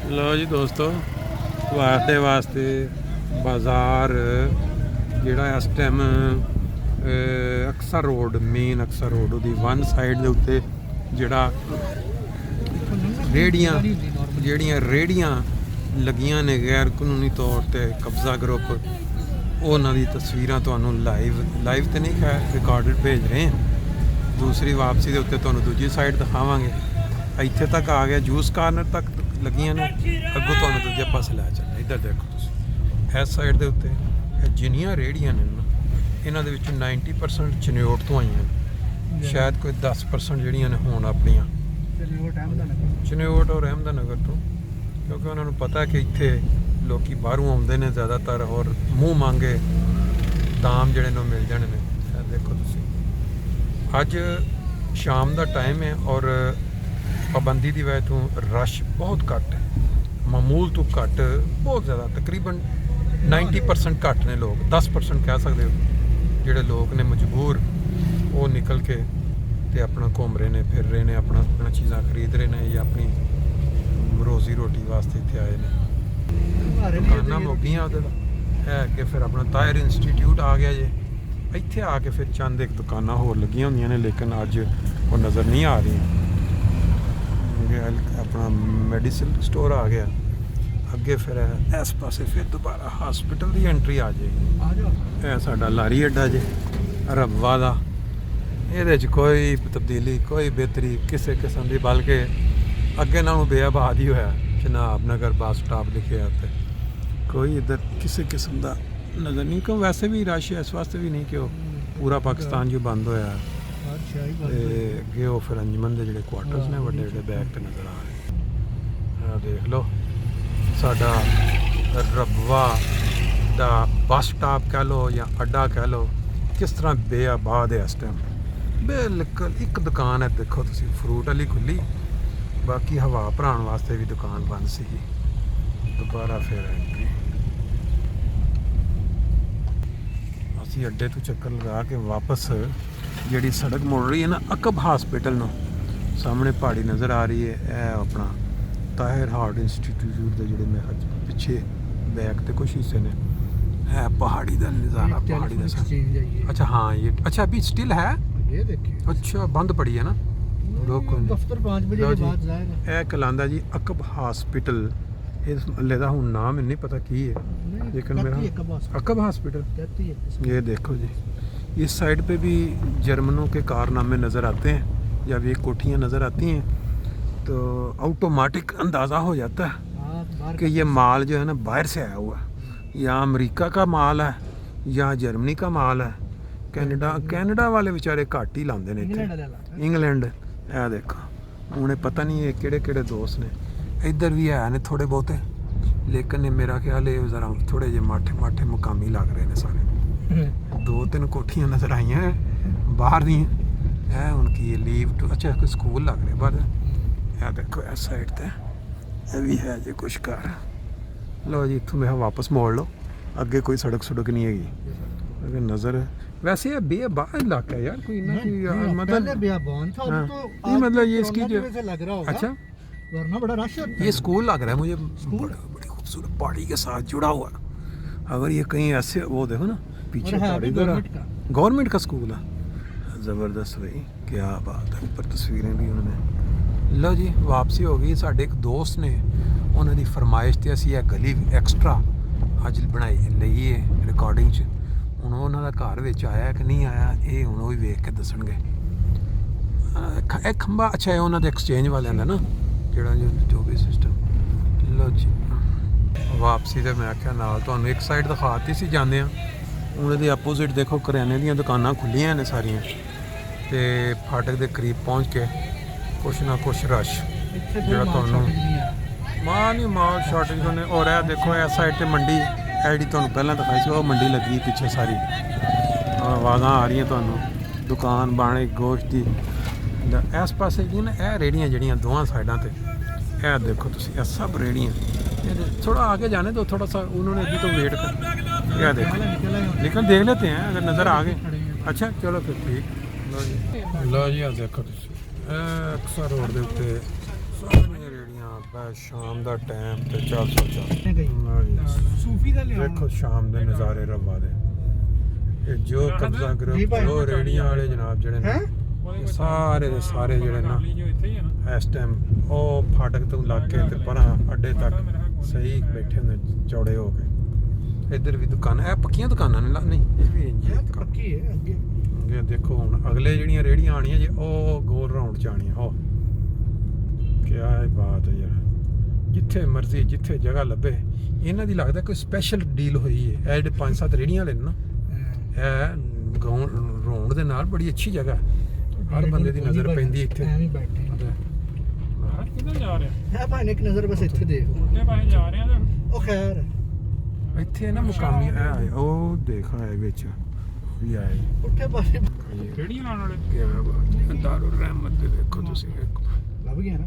ਲਓ ਜੀ ਦੋਸਤੋ, ਤੁਹਾਡੇ ਵਾਸਤੇ ਬਾਜ਼ਾਰ ਜਿਹੜਾ ਇਸ ਟਾਈਮ ਅਕਸਰ ਰੋਡ, ਮੇਨ ਅਕਸਰ ਰੋਡ ਉਹਦੀ ਵਨ ਸਾਈਡ ਦੇ ਉੱਤੇ ਜਿਹੜਾ ਜਿਹੜੀਆਂ ਰੇਹੜੀਆਂ ਲੱਗੀਆਂ ਨੇ ਗੈਰ ਕਾਨੂੰਨੀ ਤੌਰ ਤੇ ਕਬਜ਼ਾ ਗਰੁੱਪ, ਉਹਨਾਂ ਦੀ ਤਸਵੀਰਾਂ ਤੁਹਾਨੂੰ ਲਾਈਵ ਤੇ ਨਹੀਂ ਖੈਰ ਰਿਕਾਰਡਡ ਭੇਜ ਰਹੇ ਹਾਂ। ਦੂਸਰੀ ਵਾਪਸੀ ਦੇ ਉੱਤੇ ਤੁਹਾਨੂੰ ਦੂਜੀ ਸਾਈਡ ਦਿਖਾਵਾਂਗੇ। ਇੱਥੇ ਤੱਕ ਆ ਗਿਆ, ਜੂਸ ਕਾਰਨਰ ਤੱਕ ਲੱਗੀਆਂ ਨੇ, ਅੱਗੋਂ ਤੁਹਾਨੂੰ ਦੂਜੇ ਪਾਸੇ ਲੈ ਚੱਲਣਾ। ਇੱਧਰ ਦੇਖੋ ਤੁਸੀਂ, ਇਸ ਸਾਈਡ ਦੇ ਉੱਤੇ ਇਹ ਜਿੰਨੀਆਂ ਰੇਹੜੀਆਂ ਨੇ ਇਹਨਾਂ ਦੇ ਵਿੱਚੋਂ 90% ਚਨਿਓਟ ਤੋਂ ਆਈਆਂ ਨੇ, ਸ਼ਾਇਦ ਕੋਈ 10% ਜਿਹੜੀਆਂ ਨੇ ਹੁਣ ਆਪਣੀਆਂ ਚਨਿਓਟ ਔਰ ਅਹਿਮਦਨਗਰ ਤੋਂ, ਕਿਉਂਕਿ ਉਹਨਾਂ ਨੂੰ ਪਤਾ ਕਿ ਇੱਥੇ ਲੋਕੀ ਬਾਹਰੋਂ ਆਉਂਦੇ ਨੇ ਜ਼ਿਆਦਾਤਰ, ਔਰ ਮੂੰਹ ਮੰਗੇ ਦਾਮ ਜਿਹੜੇ ਨੂੰ ਮਿਲ ਜਾਣੇ ਨੇ। ਇਹ ਦੇਖੋ ਤੁਸੀਂ, ਅੱਜ ਸ਼ਾਮ ਦਾ ਟਾਈਮ ਹੈ ਔਰ ਪਾਬੰਦੀ ਦੀ ਵਜ੍ਹਾ ਤੋਂ ਰਸ਼ ਬਹੁਤ ਘੱਟ ਹੈ, ਮਾਮੂਲ ਤੋਂ ਘੱਟ, ਬਹੁਤ ਜ਼ਿਆਦਾ, ਤਕਰੀਬਨ 90% ਘੱਟ ਨੇ ਲੋਕ, 10% ਕਹਿ ਸਕਦੇ ਹੋ ਜਿਹੜੇ ਲੋਕ ਨੇ ਮਜਬੂਰ, ਉਹ ਨਿਕਲ ਕੇ ਤੇ ਆਪਣਾ ਘੁੰਮ ਰਹੇ ਨੇ, ਫਿਰ ਰਹੇ ਨੇ, ਆਪਣਾ ਚੀਜ਼ਾਂ ਖਰੀਦ ਰਹੇ ਨੇ ਜਾਂ ਆਪਣੀ ਰੋਜ਼ੀ ਰੋਟੀ ਵਾਸਤੇ ਇੱਥੇ ਆਏ ਨੇ। ਦੁਕਾਨਾਂ ਮੁੱਕੀਆਂ ਉਹਦੇ ਹੈ ਕਿ ਫਿਰ ਆਪਣਾ ਤਾਹਿਰ ਇੰਸਟੀਚਿਊਟ ਆ ਗਿਆ ਜੇ, ਇੱਥੇ ਆ ਕੇ ਫਿਰ ਚੰਦ ਇੱਕ ਦੁਕਾਨਾਂ ਹੋਰ ਲੱਗੀਆਂ ਹੁੰਦੀਆਂ ਨੇ, ਲੇਕਿਨ ਅੱਜ ਉਹ ਨਜ਼ਰ ਨਹੀਂ ਆ ਰਹੀਆਂ। ਆਪਣਾ ਮੈਡੀਸਨ ਸਟੋਰ ਆ ਗਿਆ ਅੱਗੇ, ਫਿਰ ਇਸ ਪਾਸੇ ਫਿਰ ਦੁਬਾਰਾ ਹਸਪੀਟਲ ਦੀ ਐਂਟਰੀ ਆ ਜਾਏਗੀ। ਇਹ ਸਾਡਾ ਲਾਰੀ ਅੱਡਾ ਜੇ ਰੱਬਾ ਦਾ, ਇਹਦੇ 'ਚ ਕੋਈ ਤਬਦੀਲੀ, ਕੋਈ ਬਿਹਤਰੀ ਕਿਸੇ ਕਿਸਮ ਦੀ, ਬਲਕਿ ਅੱਗੇ ਨਾਲੋਂ ਬੇਆਬਾਦ ਹੀ ਹੋਇਆ। ਜਨਾਬ ਨਗਰ ਬੱਸ ਸਟਾਪ ਲਿਖਿਆ ਉੱਤੇ, ਕੋਈ ਇੱਧਰ ਕਿਸੇ ਕਿਸਮ ਦਾ ਨਜ਼ਰ ਨਹੀਂ। ਕਿਉਂ ਵੈਸੇ ਵੀ ਰਸ਼ ਇਸ ਵਾਸਤੇ ਵੀ ਨਹੀਂ ਕਿ ਉਹ ਪੂਰਾ ਪਾਕਿਸਤਾਨ ਜੋ ਬੰਦ ਹੋਇਆ, ਤੇ ਅੱਗੇ ਉਹ ਫਿਰ ਅੰਜਮਨ ਦੇ ਜਿਹੜੇ ਕੁਆਟਰਸ ਨੇ ਵੱਡੇ ਵੱਡੇ ਬੈਕ ਤੇ ਨਜ਼ਰ ਆ ਰਹੇ। ਆਹ ਦੇਖ ਲਓ, ਸਾਡਾ ਰਬਵਾ ਦਾ ਬੱਸ ਸਟਾਪ ਕਹਿ ਲਓ ਜਾਂ ਅੱਡਾ ਕਹਿ ਲਓ, ਕਿਸ ਤਰ੍ਹਾਂ ਬੇਆਬਾਦ ਹੈ ਇਸ ਟਾਈਮ। ਬਿਲਕੁਲ ਇੱਕ ਦੁਕਾਨ ਹੈ ਦੇਖੋ ਤੁਸੀਂ, ਫਰੂਟ ਵਾਲੀ ਖੁੱਲੀ, ਬਾਕੀ ਹਵਾ ਭਰਾਉਣ ਵਾਸਤੇ ਵੀ ਦੁਕਾਨ ਬੰਦ ਸੀਗੀ। ਦੁਬਾਰਾ ਫਿਰ ਐਂਟਰੀ, ਅਸੀਂ ਅੱਡੇ ਤੋਂ ਚੱਕਰ ਲਗਾ ਕੇ ਵਾਪਸ ਜਿਹੜੀ ਸੜਕ ਮੁੜ ਰਹੀ ਹੈ ਨਾ ਅਕਬ ਹਸਪੀਟਲ ਨੂੰ, ਸਾਹਮਣੇ ਪਹਾੜੀ ਨਜ਼ਰ ਆ ਰਹੀ ਹੈ। ਇਹ ਆਪਣਾ ਤਾਹਿਰ ਹਾਰਟ ਇੰਸਟੀਚਿਊਟ ਦੇ ਜਿਹੜੇ ਮੈਂ ਪਿੱਛੇ ਬੈਕ ਤੇ ਕੁਛ ਹਿੱਸੇ ਨੇ, ਹੈ ਪਹਾੜੀ ਦਾ ਨਜ਼ਾਰਾ, ਪਹਾੜੀ ਦਾ। अच्छा हाँ, ये अच्छा अभी स्टिल है, ये देखिए। अच्छा बंद पड़ी है ना, लोग दफ्तर 5 बजे के बाद जाएगा। ਇਹ ਕਲਾਂਦਾ ਜੀ ਅਕਬ ਹਸਪੀਟਲ, ਇਸ ਮਹੱਲੇ ਦਾ ਹੁਣ ਨਾਮ ਮੈਨੂੰ ਨਹੀਂ ਪਤਾ ਕੀ ਹੈ, लेकिन मेरा अकब हॉस्पिटल। ये देखो जी, इस साइड पे भी जर्मनों के कारनामे नज़र आते हैं जब ये कोठियाँ नज़र आती हैं, तो ऑटोमेटिक अंदाज़ा हो जाता है कि ये माल जो है ना बाहर से आया हुआ है, या अमेरिका का माल है या जर्मनी का माल है। कैनेडा वाले बेचारे घट ही लाते हैं इत्थे, इंग्लैंड। ਇਹ ਦੇਖੋ ਹੁਣ ਇਹ ਪਤਾ ਨਹੀਂ ਇਹ ਕਿਹੜੇ ਕਿਹੜੇ ਦੋਸਤ ਨੇ, ਇੱਧਰ ਵੀ ਹੈ ਨੇ ਥੋੜੇ ਬਹੁਤੇ, ਲੇਕਿਨ ਇਹ ਮੇਰਾ ਖਿਆਲ ਇਹ ਜ਼ਰਾ ਥੋੜੇ ਜਿਹੇ ਮਾਠੇ ਮੁਕਾਮੀ ਲੱਗ ਰਹੇ ਨੇ ਸਾਰੇ। 2-3 ਕੋਠੀਆਂ ਨਜ਼ਰ ਆਈਆਂ ਬਾਹਰ ਦੀਆਂ, ਇਹ ਹੁਣ ਕੀ ਲੀਵ ਟੂ, ਅੱਛਾ ਕੋਈ ਸਕੂਲ ਲੱਗ ਰਿਹਾ ਬਾਹਰ। ਇਹ ਦੇਖੋ ਇਸ ਸਾਈਡ ਤੇ ਇਹ ਵੀ ਹੈ ਜੇ ਕੁਛ ਘਰ। ਲਓ ਜੀ, ਇੱਥੋਂ ਮੈਂ ਵਾਪਸ ਮੋੜ ਲਓ, ਅੱਗੇ ਕੋਈ ਸੜਕ ਨਹੀਂ ਹੈਗੀ। अगर नज़र वैसे ये बेबान इलाका है यार, कोई ना कोई मतलब बेबान था, अब तो नहीं मतलब ये इसकी जो लग रहा होगा। अच्छा, वरना बड़ा रश है। ये स्कूल लग रहा है मुझे, बड़ी खूबसूरत पहाड़ी के साथ जुड़ा हुआ। अगर ये कहीं ऐसे वो देखो ना पीछे गवर्नमेंट का स्कूल है, ज़बरदस्त भाई, क्या बात है। ऊपर तस्वीरें भी उन्होंने। लो जी, वापसी हो गई। साढ़े एक दोस्त ने उन्होंने फरमाइश थी असी गली एक्स्ट्रा अज बनाई ਲਈ है रिकॉर्डिंग च। ਹੁਣ ਉਹਨਾਂ ਦਾ ਘਰ ਵਿੱਚ ਆਇਆ ਕਿ ਨਹੀਂ ਆਇਆ, ਇਹ ਹੁਣ ਉਹ ਵੀ ਵੇਖ ਕੇ ਦੱਸਣਗੇ। ਇਹ ਖੰਭਾ, ਅੱਛਾ ਇਹ ਉਹਨਾਂ ਦੇ ਐਕਸਚੇਂਜ ਵਾਲਿਆਂ ਦਾ ਨਾ ਜਿਹੜਾ ਜੋ ਵੀ ਸਿਸਟਮ। ਲਓ ਜੀ, ਵਾਪਸੀ ਤੇ ਮੈਂ ਆਖਿਆ ਨਾਲ ਤੁਹਾਨੂੰ ਇੱਕ ਸਾਈਡ ਦਿਖਾਤੀ ਸੀ ਜਾਂਦੇ ਆ, ਹੁਣ ਇਹਦੇ ਆਪੋਜ਼ਿਟ ਦੇਖੋ ਕਰਿਆਨੇ ਦੀਆਂ ਦੁਕਾਨਾਂ ਖੁੱਲੀਆਂ ਨੇ ਸਾਰੀਆਂ, ਤੇ ਫਾਟਕ ਦੇ ਕਰੀਬ ਪਹੁੰਚ ਕੇ ਕੁਛ ਨਾ ਕੁਛ ਰਸ਼ ਜਿਹੜਾ ਤੁਹਾਨੂੰ ਮਾਲ ਸ਼ਾਰਟੇਜ ਹੋਣੇ। ਔਰ ਇਹ ਦੇਖੋ ਇਸ ਸਾਈਡ ਤੇ ਮੰਡੀ, ਜਿਹੜੀ ਤੁਹਾਨੂੰ ਪਹਿਲਾਂ ਦਿਖਾਈ ਸੀ ਉਹ ਮੰਡੀ ਲੱਗੀ ਪਿੱਛੇ ਸਾਰੀ, ਆਵਾਜ਼ਾਂ ਆ ਰਹੀਆਂ ਤੁਹਾਨੂੰ, ਦੁਕਾਨ ਬਾਣੇ ਗੋਸ਼ਤ ਦੀ। ਇਸ ਪਾਸੇ ਜੀ ਨਾ ਇਹ ਰੇਹੜੀਆਂ ਜਿਹੜੀਆਂ ਦੋਵਾਂ ਸਾਈਡਾਂ ਤੇ, ਇਹ ਦੇਖੋ ਤੁਸੀਂ, ਇਹ ਸਭ ਰੇਹੜੀਆਂ। थोड़ा आगे जाने दो, थोड़ा सा उन्होंने अभी तो वेट कर, क्या देखो निकल देख लेते हैं अगर नज़र आ गए। अच्छा चलो फिर ठीक। लो जी देखो अक्सर रोड के उत्ते सारियां रेहड़ियां ਸ਼ਾਮ ਦਾ ਟਾਈਮ ਤੇ 404 ਗਈ ਸੂਫੀ ਦਾ ਲਿਆ ਦੇਖੋ ਸ਼ਾਮ ਦੇ ਨਜ਼ਾਰੇ ਰੱਬਾ ਦੇ। ਇਹ ਜੋ ਕਬਜ਼ਾ ਜੀ ਗਰੁੱਪ ਭਾਈ। ਜੋ ਰੇੜੀਆਂ ਵਾਲੇ ਜਨਾਬ ਜਿਹੜੇ ਨੇ ਹੈਂ? ਇਹ ਸਾਰੇ ਦੇ ਸਾਰੇ ਜਿਹੜੇ ਨਾ ਇਸ ਟਾਈਮ ਉਹ ਫਾਟਕ ਤੋਂ ਲੱਗ ਕੇ ਤੇ ਪਰਾਂ ਅੱਡੇ ਤੱਕ ਸਹੀ ਬੈਠੇ ਹੁੰਦੇ ਚੌੜੇ ਹੋ ਕੇ। ਇੱਧਰ ਵੀ ਦੁਕਾਨ ਇਹ ਪੱਕੀਆਂ ਦੁਕਾਨਾਂ ਨੇ ਨਹੀਂ ਇਹ ਵੀ ਇੰਜ ਹੀ ਇਹ ਤਾਂ ਪੱਕੀ ਹੈ ਅੱਗੇ ਅੱਗੇ ਦੇਖੋ ਹੁਣ ਅਗਲੇ ਜਿਹੜੀਆਂ ਰੇੜੀਆਂ ਆਣੀਆਂ ਜੇ ਉਹ ਗੋਲ ਰਾਉਂਡ ਚ ਆਣੀਆਂ। ਉਹ ਕੀ ਬਾਤ ਹੈ ਯਾਰ, ਜਿੱਥੇ ਮਰਜ਼ੀ ਜਿੱਥੇ ਜਗ੍ਹਾ ਲੱਭੇ। ਇਹਨਾਂ ਦੀ ਲੱਗਦਾ ਕੋਈ ਸਪੈਸ਼ਲ ਡੀਲ ਹੋਈ ਹੈ। ਇਹ ਜਿਹੜੇ 5-7 ਰੇੜੀਆਂ ਵਾਲੇ ਨੇ ਨਾ ਇਹ ਰੌਂਡ ਦੇ ਨਾਲ ਬੜੀ ਅੱਛੀ ਜਗ੍ਹਾ ਹਰ ਬੰਦੇ ਦੀ ਨਜ਼ਰ ਪੈਂਦੀ ਇੱਥੇ। ਐਵੇਂ ਬੈਠੇ ਕਿੱਧਰ ਜਾ ਰਿਹਾ ਹੈ ਭਾਈ ਇੱਕ ਨਜ਼ਰ ਬਸ ਇੱਥੇ ਦੇਖ ਉੱਤੇ ਪਾਸੇ ਜਾ ਰਹੇ ਆ ਉਹ ਖੈਰ ਇੱਥੇ ਨਾ ਮੁਕਾਮੀ ਇਹ ਆਏ ਉਹ ਦੇਖ ਆਏ ਵਿੱਚ ਵੀ ਆਏ ਉੱਥੇ ਪਾਸੇ ਕਿਹੜੀ ਆਉਣ ਵਾਲੇ ਕਿਵੇਂ ਬਾਤ ਦਾਰੁਰ ਰਹਿਮਤ ਦੇ ਦੇਖੋ ਤੁਸੀਂ ਦੇਖੋ ਲੱਭ ਗਿਆ ਨਾ